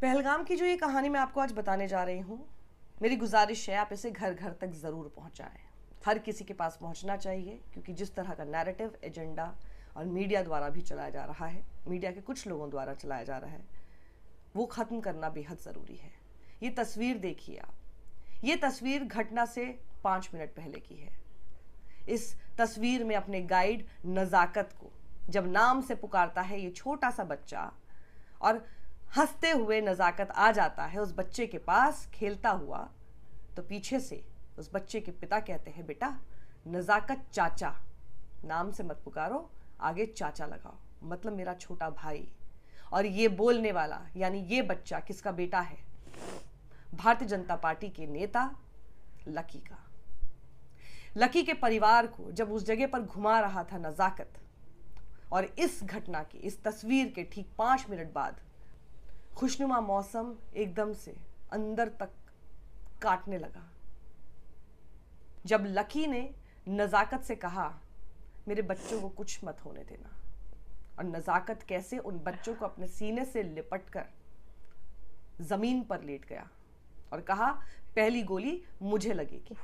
पहलगाम की जो ये कहानी मैं आपको आज बताने जा रही हूँ, मेरी गुजारिश है आप इसे घर घर तक ज़रूर पहुँचाएं। हर किसी के पास पहुँचना चाहिए, क्योंकि जिस तरह का नैरेटिव एजेंडा और मीडिया द्वारा भी चलाया जा रहा है, मीडिया के कुछ लोगों द्वारा चलाया जा रहा है, वो ख़त्म करना बेहद ज़रूरी है। ये तस्वीर देखिए आप, ये तस्वीर घटना से 5 मिनट पहले की है। इस तस्वीर में अपने गाइड नज़ाकत को जब नाम से पुकारता है ये छोटा सा बच्चा, और हंसते हुए नज़ाकत आ जाता है उस बच्चे के पास खेलता हुआ, तो पीछे से उस बच्चे के पिता कहते हैं, बेटा नज़ाकत चाचा, नाम से मत पुकारो, आगे चाचा लगाओ, मतलब मेरा छोटा भाई। और ये बोलने वाला यानी ये बच्चा किसका बेटा है? भारतीय जनता पार्टी के नेता लकी का। लकी के परिवार को जब उस जगह पर घुमा रहा था नज़ाकत, और इस घटना की इस तस्वीर के ठीक 5 मिनट बाद खुशनुमा मौसम एकदम से अंदर तक काटने लगा। जब लकी ने नज़ाकत से कहा, मेरे बच्चों को कुछ मत होने देना, और नज़ाकत कैसे उन बच्चों को अपने सीने से लिपटकर जमीन पर लेट गया और कहा, पहली गोली मुझे लगेगी।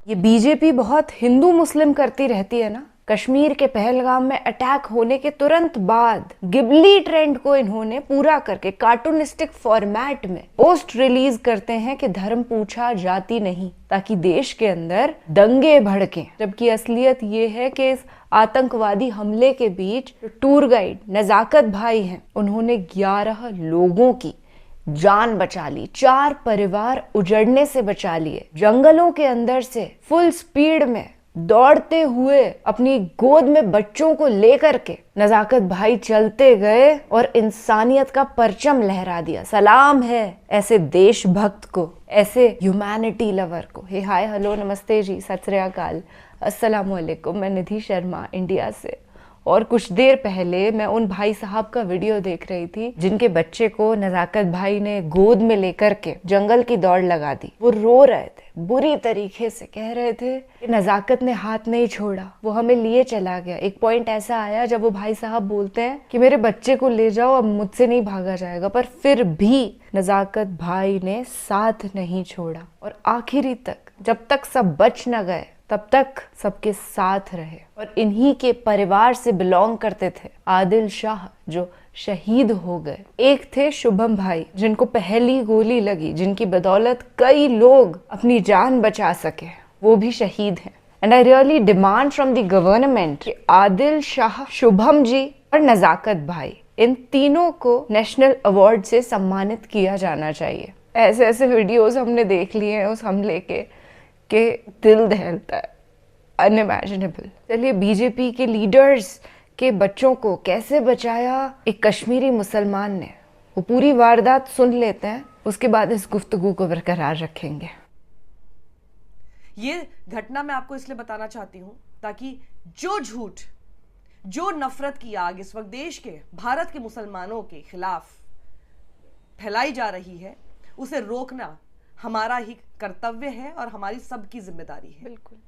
ये बीजेपी बहुत हिंदू मुस्लिम करती रहती है ना। कश्मीर के पहलगाम में अटैक होने के तुरंत बाद गिबली ट्रेंड को इन्होंने पूरा करके कार्टूनिस्टिक फॉर्मेट में पोस्ट रिलीज करते हैं कि धर्म पूछा जाति नहीं, ताकि देश के अंदर दंगे भड़कें। जबकि असलियत ये है कि इस आतंकवादी हमले के बीच टूर गाइड नज़ाकत भाई हैं, उन्होंने 11 लोगों की जान बचा ली, 4 परिवार उजड़ने से बचा लिए। जंगलों के अंदर से फुल स्पीड में दौड़ते हुए अपनी गोद में बच्चों को लेकर के नज़ाकत भाई चलते गए और इंसानियत का परचम लहरा दिया। सलाम है ऐसे देशभक्त को, ऐसे ह्यूमैनिटी लवर को। हे हाय हेलो नमस्ते जी, सत श्री अकाल, अस्सलाम वालेकुम। मैं निधि शर्मा इंडिया से। और कुछ देर पहले मैं उन भाई साहब का वीडियो देख रही थी जिनके बच्चे को नज़ाकत भाई ने गोद में लेकर के जंगल की दौड़ लगा दी। वो रो रहे थे, बुरी तरीके से कह रहे थे कि नज़ाकत ने हाथ नहीं छोड़ा, वो हमें लिए चला गया। एक पॉइंट ऐसा आया जब वो भाई साहब बोलते हैं कि मेरे बच्चे को ले जाओ, अब मुझसे नहीं भागा जाएगा, पर फिर भी नज़ाकत भाई ने साथ नहीं छोड़ा और आखिरी तक, जब तक सब बच न गए तब तक सबके साथ रहे। और इन्हीं के परिवार से बिलोंग करते थे आदिल शाह, जो शहीद हो गए। एक थे शुभम भाई, जिनको पहली गोली लगी, जिनकी बदौलत कई लोग अपनी जान बचा सके, वो भी शहीद हैं। And I really demand from the government कि आदिल शाह, शुभम जी और नज़ाकत भाई, इन तीनों को नेशनल अवार्ड से सम्मानित किया जाना चाहिए। ऐसे ऐसे वीडियोस हमने देख लिए हैं उस हमले के दिल दहलता है, अनइमेजिनेबल। चलिए, बीजेपी के लीडर्स के बच्चों को कैसे बचाया एक कश्मीरी मुसलमान ने, वो पूरी वारदात सुन लेते हैं, उसके बाद इस गुफ्तगू को बरकरार रखेंगे। ये घटना मैं आपको इसलिए बताना चाहती हूँ ताकि जो झूठ, जो नफरत की आग इस वक्त देश के, भारत के मुसलमानों के खिलाफ फैलाई जा रही है, उसे रोकना हमारा ही कर्तव्य है और हमारी सबकी जिम्मेदारी है। बिल्कुल।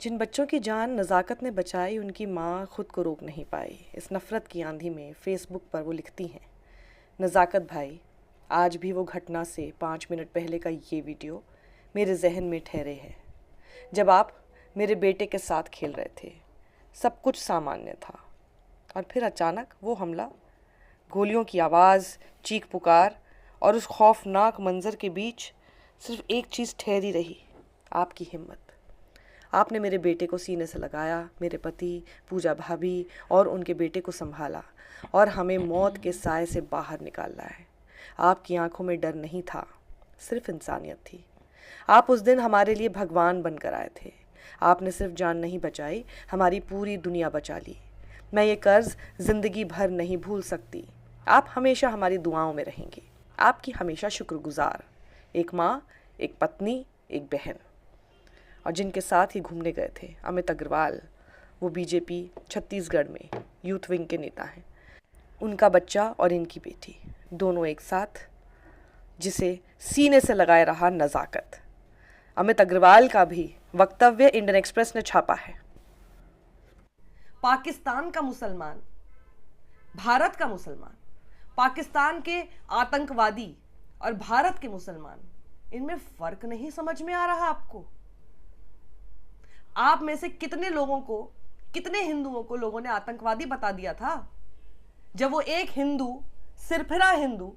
जिन बच्चों की जान नज़ाकत ने बचाई, उनकी माँ खुद को रोक नहीं पाई। इस नफ़रत की आंधी में फेसबुक पर वो लिखती हैं, नज़ाकत भाई, आज भी वो घटना से 5 मिनट पहले का ये वीडियो मेरे जहन में ठहरे है, जब आप मेरे बेटे के साथ खेल रहे थे, सब कुछ सामान्य था, और फिर अचानक वो हमला, गोलियों की आवाज़, चीख पुकार, और उस खौफनाक मंजर के बीच सिर्फ एक चीज़ ठहरी रही, आपकी हिम्मत। आपने मेरे बेटे को सीने से लगाया, मेरे पति, पूजा भाभी और उनके बेटे को संभाला, और हमें मौत के साए से बाहर निकाला है। आपकी आंखों में डर नहीं था, सिर्फ इंसानियत थी। आप उस दिन हमारे लिए भगवान बनकर आए थे। आपने सिर्फ जान नहीं बचाई, हमारी पूरी दुनिया बचा ली। मैं ये कर्ज ज़िंदगी भर नहीं भूल सकती। आप हमेशा हमारी दुआओं में रहेंगी। आपकी हमेशा शुक्रगुजार, एक माँ, एक पत्नी, एक बहन। और जिनके साथ ही घूमने गए थे अमित अग्रवाल, वो बीजेपी छत्तीसगढ़ में यूथ विंग के नेता हैं। उनका बच्चा और इनकी बेटी दोनों एक साथ, जिसे सीने से लगाए रहा नज़ाकत। अमित अग्रवाल का भी वक्तव्य इंडियन एक्सप्रेस ने छापा है। पाकिस्तान का मुसलमान, भारत का मुसलमान पाकिस्तान के आतंकवादी और भारत के मुसलमान, इनमें फर्क नहीं समझ में आ रहा आपको? आप में से कितने लोगों को, कितने हिंदुओं को लोगों ने आतंकवादी बता दिया था जब वो एक हिंदू, सिरफिरा हिंदू,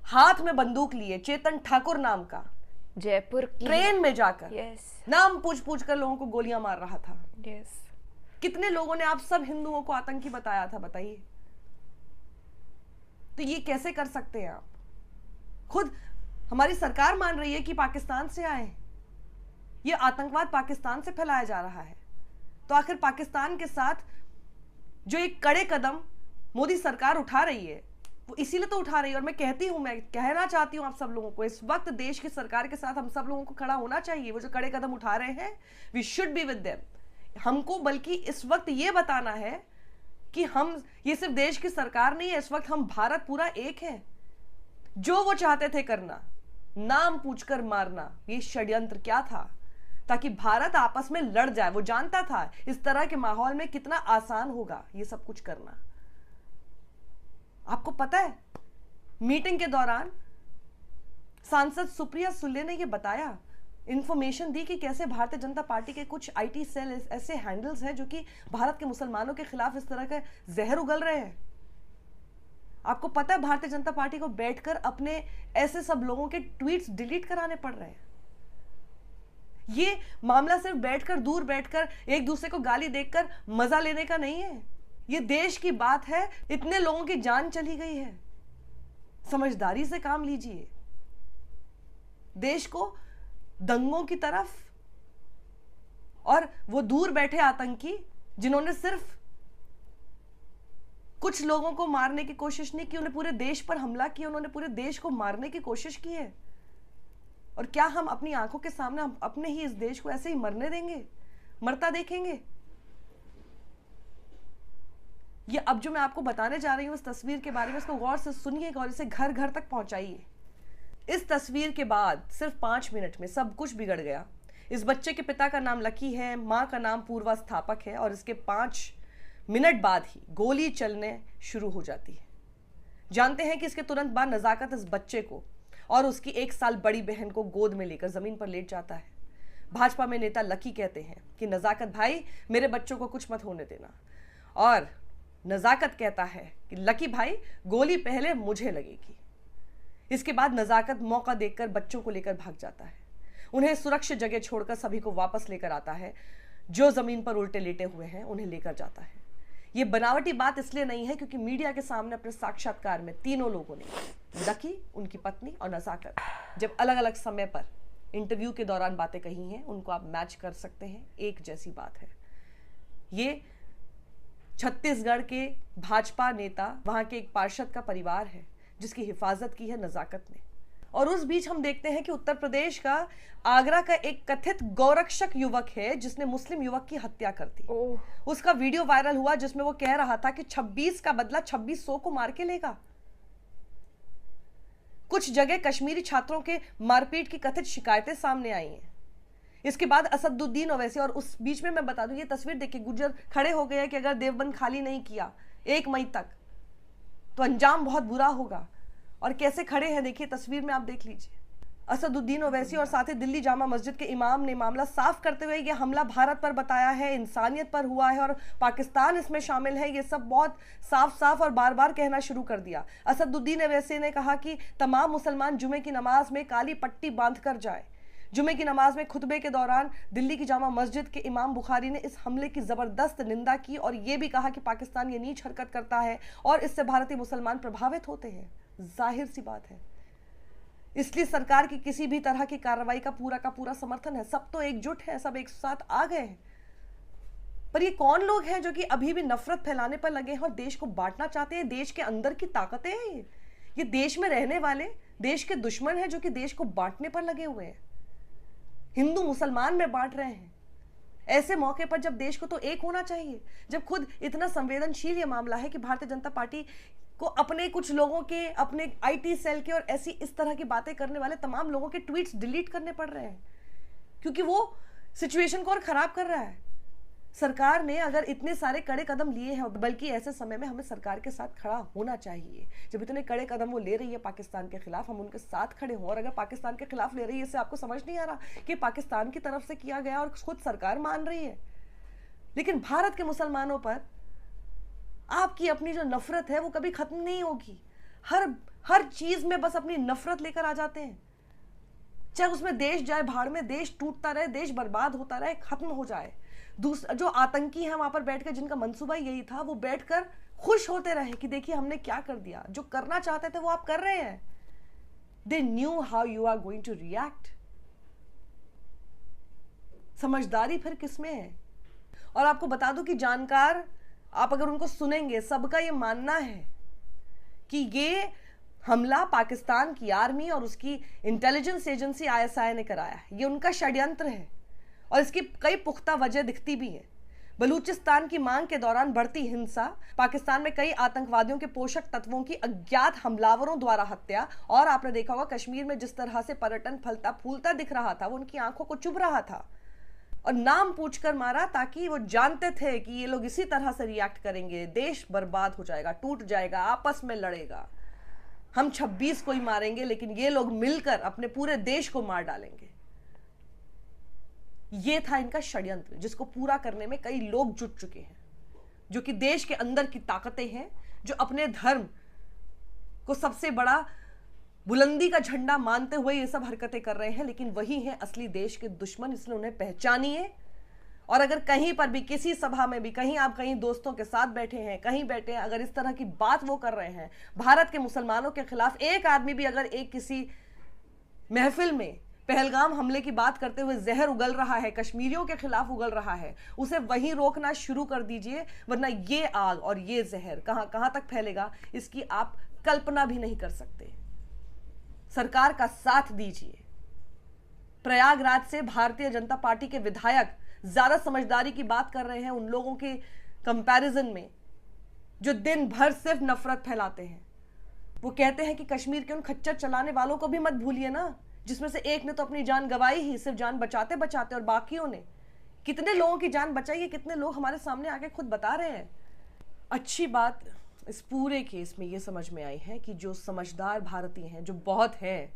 हाथ में बंदूक लिए, चेतन ठाकुर नाम का, जयपुर की ट्रेन में जाकर नाम पूछ पूछ कर लोगों को गोलियां मार रहा था। कितने लोगों ने आप सब हिंदुओं को आतंकी बताया था, बताइए? तो ये कैसे कर सकते हैं आप? खुद हमारी सरकार मान रही है कि पाकिस्तान से आए, ये आतंकवाद पाकिस्तान से फैलाया जा रहा है। तो आखिर पाकिस्तान के साथ जो एक कड़े कदम मोदी सरकार उठा रही है, वो इसीलिए तो उठा रही है। और मैं कहना चाहती हूं आप सब लोगों को, इस वक्त देश की सरकार के साथ हम सब लोगों को खड़ा होना चाहिए। वो जो कड़े कदम उठा रहे हैं, we should be with them. हमको बल्कि इस वक्त ये बताना है कि हम, ये सिर्फ देश की सरकार नहीं है, इस वक्त हम भारत पूरा एक है। जो वो चाहते थे करना, नाम पूछकर मारना, ये षड्यंत्र क्या था? ताकि भारत आपस में लड़ जाए। वो जानता था इस तरह के माहौल में कितना आसान होगा ये सब कुछ करना। आपको पता है, मीटिंग के दौरान सांसद सुप्रिया सुले ने यह बताया, इंफॉर्मेशन दी कि कैसे भारतीय जनता पार्टी के कुछ आईटी सेल ऐसे हैंडल्स हैं जो कि भारत के मुसलमानों के खिलाफ इस तरह का जहर उगल रहे हैं। आपको पता है भारतीय जनता पार्टी को बैठकर अपने ऐसे सब लोगों के ट्वीट्स डिलीट कराने पड़ रहे हैं। ये मामला सिर्फ बैठकर, दूर बैठकर एक दूसरे को गाली देकर मजा लेने का नहीं है। ये देश की बात है, इतने लोगों की जान चली गई है। समझदारी से काम लीजिए। देश को दंगों की तरफ, और वो दूर बैठे आतंकी जिन्होंने सिर्फ कुछ लोगों को मारने की कोशिश नहीं की, उन्हें पूरे देश पर हमला किया, उन्होंने पूरे देश को मारने की कोशिश की है। और क्या हम अपनी आंखों के सामने हम अपने ही इस देश को ऐसे ही मरने देंगे, मरता देखेंगे? ये अब जो मैं आपको बताने जा रही हूं इस तस्वीर के बारे में, इसको गौर से सुनिएगा और इसे घर घर तक पहुंचाइए। इस तस्वीर के बाद सिर्फ 5 मिनट में सब कुछ बिगड़ गया। इस बच्चे के पिता का नाम लकी है, मां का नाम पूर्वा स्थापक है, और इसके 5 मिनट बाद ही गोली चलने शुरू हो जाती है। जानते हैं कि इसके तुरंत बाद नजाकत इस बच्चे को और उसकी 1 साल बड़ी बहन को गोद में लेकर जमीन पर लेट जाता है। भाजपा में नेता लकी कहते हैं कि नजाकत भाई, मेरे बच्चों को कुछ मत होने देना, और नजाकत कहता है कि लकी भाई, गोली पहले मुझे लगेगी। इसके बाद नजाकत मौका देखकर बच्चों को लेकर भाग जाता है, उन्हें सुरक्षित जगह छोड़कर सभी को वापस लेकर आता है। जो जमीन पर उल्टे लेटे हुए हैं उन्हें लेकर जाता है। ये बनावटी बात इसलिए नहीं है क्योंकि मीडिया के सामने अपने साक्षात्कार में तीनों लोगों ने, लकी, उनकी पत्नी और नजाकत, जब अलग अलग समय पर इंटरव्यू के दौरान बातें कही हैं, उनको आप मैच कर सकते हैं। एक जैसी बात है। ये छत्तीसगढ़ के भाजपा नेता, वहां के एक पार्षद का परिवार है जिसकी हिफाजत की है नजाकत ने। और उस बीच हम देखते हैं कि उत्तर प्रदेश का आगरा का एक कथित गौरक्षक युवक है जिसने मुस्लिम युवक की हत्या कर दी। उसका वीडियो वायरल हुआ जिसमें वो कह रहा था कि 26 का बदला 2600 को मार के लेगा। कुछ जगह कश्मीरी छात्रों के मारपीट की कथित शिकायतें सामने आई हैं। इसके बाद असदुद्दीन ओवैसी, और उस बीच में मैं बता दूं, ये तस्वीर देखिए, गुर्जर खड़े हो गए हैं कि अगर देवबंद खाली नहीं किया 1 मई तक तो अंजाम बहुत बुरा होगा। और कैसे खड़े हैं देखिए तस्वीर में, आप देख लीजिए। असदुद्दीन ओवैसी और साथ ही दिल्ली जामा मस्जिद के इमाम ने मामला साफ करते हुए यह हमला भारत पर बताया है, इंसानियत पर हुआ है और पाकिस्तान इसमें शामिल है, ये सब बहुत साफ साफ और बार बार कहना शुरू कर दिया। असदुद्दीन ओवैसी ने कहा कि तमाम मुसलमान जुमे की नमाज में काली पट्टी बांध कर जाए। जुमे की नमाज में खुतबे के दौरान दिल्ली की जामा मस्जिद के इमाम बुखारी ने इस हमले की जबरदस्त निंदा की और यह भी कहा कि पाकिस्तान ये नीच हरकत करता है और इससे भारतीय मुसलमान प्रभावित होते हैं। जाहिर सी बात है, इसलिए सरकार की किसी भी तरह की कार्रवाई का पूरा समर्थन है। सब तो एकजुट है, सब एक साथ आ गए हैं। पर ये कौन लोग हैं जो कि अभी भी नफरत फैलाने पर लगे हैं और देश को बांटना चाहते हैं? देश के अंदर की ताकतें हैं ये देश में रहने वाले देश के दुश्मन हैं जो कि देश को बांटने पर लगे हुए हैं, हिंदू मुसलमान में बांट रहे हैं। ऐसे मौके पर जब देश को तो एक होना चाहिए, जब खुद इतना संवेदनशील ये मामला है कि भारतीय जनता पार्टी को अपने कुछ लोगों के, अपने आईटी सेल के और ऐसी इस तरह की बातें करने वाले तमाम लोगों के ट्वीट्स डिलीट करने पड़ रहे हैं क्योंकि वो सिचुएशन को और खराब कर रहा है। सरकार ने अगर इतने सारे कड़े कदम लिए हैं, बल्कि ऐसे समय में हमें सरकार के साथ खड़ा होना चाहिए। जब इतने कड़े कदम वो ले रही है पाकिस्तान के खिलाफ, हम उनके साथ खड़े हों। और अगर पाकिस्तान के खिलाफ ले रही है, इससे आपको समझ नहीं आ रहा कि पाकिस्तान की तरफ से किया गया और खुद सरकार मान रही है। लेकिन भारत के मुसलमानों पर आपकी अपनी जो नफरत है वो कभी खत्म नहीं होगी। हर चीज में बस अपनी नफरत लेकर आ जाते हैं, चाहे उसमें देश जाए भाड़ में, देश टूटता रहे, देश बर्बाद होता रहे, खत्म हो जाए। जो आतंकी हैं वहां पर बैठकर, जिनका मंसूबा यही था, वो बैठकर खुश होते रहे कि देखिए हमने क्या कर दिया। जो करना चाहते थे वो आप कर रहे हैं। They knew how you are going to react. समझदारी फिर किसमें है? और आपको बता दूं कि जानकार, आप अगर उनको सुनेंगे, सबका ये मानना है कि ये हमला पाकिस्तान की आर्मी और उसकी इंटेलिजेंस एजेंसी ISI ने कराया है। ये उनका षड्यंत्र है और इसकी कई पुख्ता वजह दिखती भी है। बलूचिस्तान की मांग के दौरान बढ़ती हिंसा, पाकिस्तान में कई आतंकवादियों के पोषक तत्वों की अज्ञात हमलावरों द्वारा हत्या, और आपने देखा होगा कश्मीर में जिस तरह से पर्यटन फलता फूलता दिख रहा था, वो उनकी आंखों को चुभ रहा था और नाम पूछकर मारा, ताकि वो जानते थे कि ये लोग इसी तरह से रिएक्ट करेंगे, देश बर्बाद हो जाएगा, टूट जाएगा, आपस में लड़ेगा। हम 26 को ही मारेंगे, लेकिन ये लोग मिलकर अपने पूरे देश को मार डालेंगे। ये था इनका षड्यंत्र, जिसको पूरा करने में कई लोग जुट चुके हैं, जो कि देश के अंदर की ताकतें हैं, जो अपने धर्म को सबसे बड़ा बुलंदी का झंडा मानते हुए ये सब हरकतें कर रहे हैं। लेकिन वही हैं असली देश के दुश्मन, इसलिए उन्हें पहचानिए। और अगर कहीं पर भी, किसी सभा में भी, कहीं आप कहीं दोस्तों के साथ बैठे हैं, कहीं बैठे हैं, अगर इस तरह की बात वो कर रहे हैं भारत के मुसलमानों के खिलाफ, एक आदमी भी अगर एक किसी महफिल में पहलगाम हमले की बात करते हुए जहर उगल रहा है, कश्मीरियों के खिलाफ उगल रहा है, उसे वहीं रोकना शुरू कर दीजिए, वरना ये आग और ये जहर कहां तक फैलेगा, इसकी आप कल्पना भी नहीं कर सकते। सरकार का साथ दीजिए। प्रयागराज से भारतीय जनता पार्टी के विधायक ज्यादा समझदारी की बात कर रहे हैं उन लोगों के कंपैरिजन में जो दिन भर सिर्फ नफरत फैलाते हैं। वो कहते हैं कि कश्मीर के उन खच्चर चलाने वालों को भी मत भूलिए ना, जिसमें से एक ने तो अपनी जान गंवाई ही, सिर्फ जान बचाते बचाते, और बाकियों ने कितने लोगों की जान बचाई है, कितने लोग हमारे सामने आके खुद बता रहे हैं। अच्छी बात इस पूरे केस में ये समझ में आई है कि जो समझदार भारतीय हैं, जो बहुत हैं,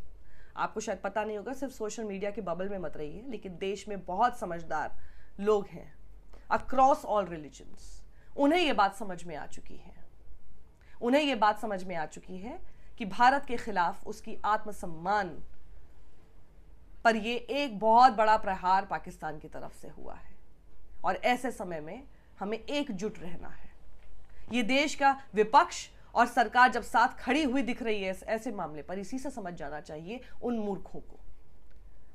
आपको शायद पता नहीं होगा, सिर्फ सोशल मीडिया के बबल में मत रहिए, लेकिन देश में बहुत समझदार लोग हैं अक्रॉस ऑल रिलीजन्स। उन्हें यह बात समझ में आ चुकी है, उन्हें यह बात समझ में आ चुकी है कि भारत के खिलाफ उसकी आत्मसम्मान पर यह एक बहुत बड़ा प्रहार पाकिस्तान की तरफ से हुआ है। और ऐसे समय में हमें एकजुट रहना है। ये देश का विपक्ष और सरकार जब साथ खड़ी हुई दिख रही है ऐसे मामले पर, इसी से समझ जाना चाहिए उन मूर्खों को।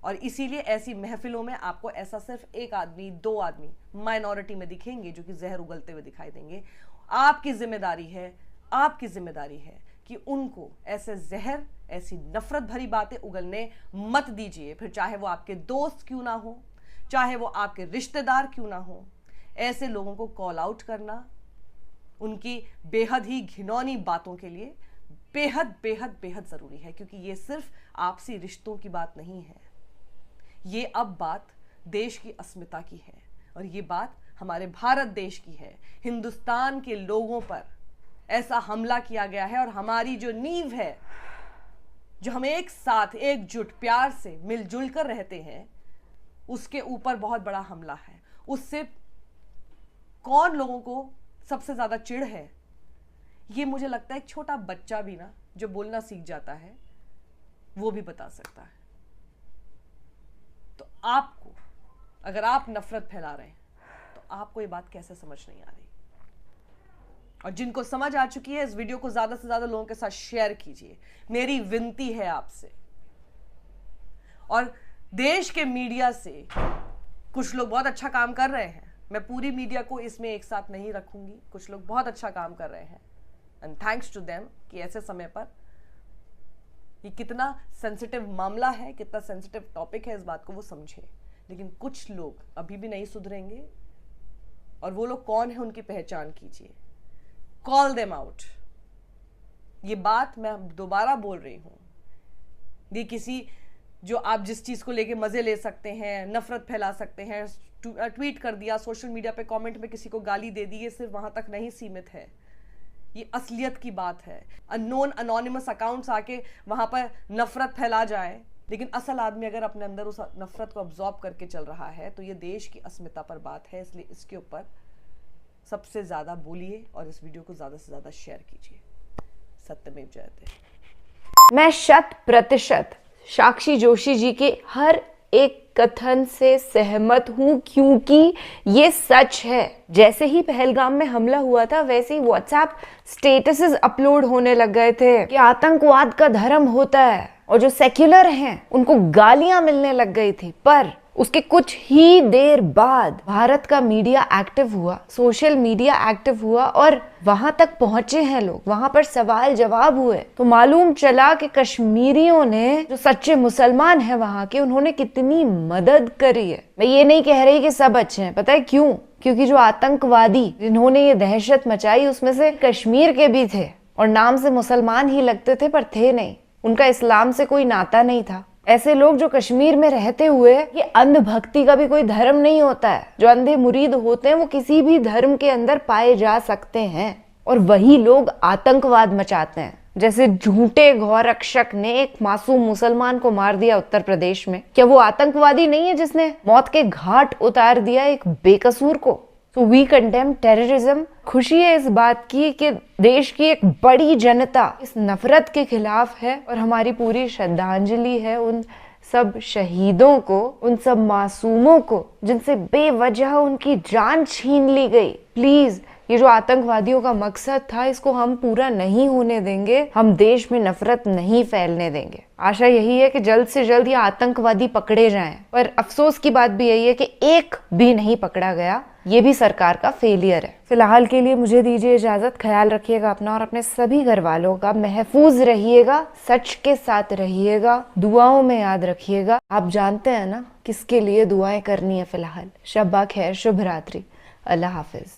और इसीलिए ऐसी महफिलों में आपको ऐसा सिर्फ एक आदमी, दो आदमी माइनॉरिटी में दिखेंगे जो कि जहर उगलते हुए दिखाई देंगे। आपकी जिम्मेदारी है कि उनको ऐसे जहर, ऐसी नफरत भरी बातें उगलने मत दीजिए, फिर चाहे वो आपके दोस्त क्यों ना हो, चाहे वो आपके रिश्तेदार क्यों ना हो। ऐसे लोगों को कॉल आउट करना उनकी बेहद ही घिनौनी बातों के लिए बेहद बेहद बेहद जरूरी है, क्योंकि ये सिर्फ आपसी रिश्तों की बात नहीं है, ये अब बात देश की अस्मिता की है, और ये बात हमारे भारत देश की है। हिंदुस्तान के लोगों पर ऐसा हमला किया गया है, और हमारी जो नींव है, जो हम एक साथ एकजुट प्यार से मिलजुल कर रहते हैं, उसके ऊपर बहुत बड़ा हमला है। उससे कौन लोगों को सबसे ज्यादा चिढ़ है, ये मुझे लगता है एक छोटा बच्चा भी ना, जो बोलना सीख जाता है, वो भी बता सकता है। तो आपको, अगर आप नफरत फैला रहे हैं, तो आपको ये बात कैसे समझ नहीं आ रही? और जिनको समझ आ चुकी है, इस वीडियो को ज्यादा से ज्यादा लोगों के साथ शेयर कीजिए, मेरी विनती है आपसे। और देश के मीडिया से कुछ लोग बहुत अच्छा काम कर रहे हैं, मैं पूरी मीडिया को इसमें एक साथ नहीं रखूंगी, कुछ लोग बहुत अच्छा काम कर रहे हैं, एंड थैंक्स टू देम कि ऐसे समय पर ये कितना सेंसिटिव मामला है, कितना सेंसिटिव टॉपिक है, इस बात को वो समझे। लेकिन कुछ लोग अभी भी नहीं सुधरेंगे, और वो लोग कौन है उनकी पहचान कीजिए, कॉल देम आउट। ये बात मैं दोबारा बोल रही हूं, ये किसी जो आप जिस चीज़ को लेके मज़े ले सकते हैं, नफरत फैला सकते हैं, ट्वीट कर दिया, सोशल मीडिया पे कमेंट में किसी को गाली दे दी, ये सिर्फ वहाँ तक नहीं सीमित है, ये असलियत की बात है। अननोन अनोनिमस अकाउंट्स आके वहाँ पर नफरत फैला जाए, लेकिन असल आदमी अगर अपने अंदर उस नफरत को अब्जॉर्ब करके चल रहा है तो ये देश की अस्मिता पर बात है। इसलिए इसके ऊपर सबसे ज़्यादा बोलिए और इस वीडियो को ज़्यादा से ज़्यादा शेयर कीजिए। सत्यमेव जयते। मैं 100% साक्षी जोशी जी के हर एक कथन से सहमत हूं, क्योंकि ये सच है। जैसे ही पहलगाम में हमला हुआ था वैसे ही व्हाट्सएप स्टेटसेस अपलोड होने लग गए थे कि आतंकवाद का धर्म होता है, और जो सेक्युलर हैं उनको गालियां मिलने लग गई थी। पर उसके कुछ ही देर बाद भारत का मीडिया एक्टिव हुआ, सोशल मीडिया एक्टिव हुआ और वहां तक पहुंचे हैं लोग, वहां पर सवाल जवाब हुए, तो मालूम चला कि कश्मीरियों ने, जो सच्चे मुसलमान हैं वहां के, उन्होंने कितनी मदद करी है। मैं ये नहीं कह रही कि सब अच्छे हैं, पता है क्यों? क्योंकि जो आतंकवादी जिन्होंने ये दहशत मचाई उसमें से कश्मीर के भी थे, और नाम से मुसलमान ही लगते थे पर थे नहीं, उनका इस्लाम से कोई नाता नहीं था। ऐसे लोग जो कश्मीर में रहते हुए, ये अंधभक्ति का भी कोई धर्म नहीं होता है, जो अंधे मुरीद होते हैं वो किसी भी धर्म के अंदर पाए जा सकते हैं, और वही लोग आतंकवाद मचाते हैं। जैसे झूठे गौरक्षक ने एक मासूम मुसलमान को मार दिया उत्तर प्रदेश में, क्या वो आतंकवादी नहीं है जिसने मौत के घाट उतार दिया एक बेकसूर को? So we condemn terrorism। खुशी है इस बात की कि देश की एक बड़ी जनता इस नफरत के खिलाफ है, और हमारी पूरी श्रद्धांजलि है उन सब शहीदों को, उन सब मासूमों को जिनसे बेवजह उनकी जान छीन ली गई। प्लीज, ये जो आतंकवादियों का मकसद था इसको हम पूरा नहीं होने देंगे, हम देश में नफरत नहीं फैलने देंगे। आशा यही है कि जल्द से जल्द ये आतंकवादी पकड़े जाएं, पर अफसोस की बात भी यही है कि एक भी नहीं पकड़ा गया, ये भी सरकार का फेलियर है। फिलहाल के लिए मुझे दीजिए इजाजत। ख्याल रखिएगा अपना और अपने सभी घर वालों का, महफूज रहिएगा, सच के साथ रहिएगा, दुआओं में याद रखिएगा। आप जानते हैं ना किसके लिए दुआएं करनी है। फिलहाल शब्बा खैर, शुभ रात्रि, अल्लाह हाफिज।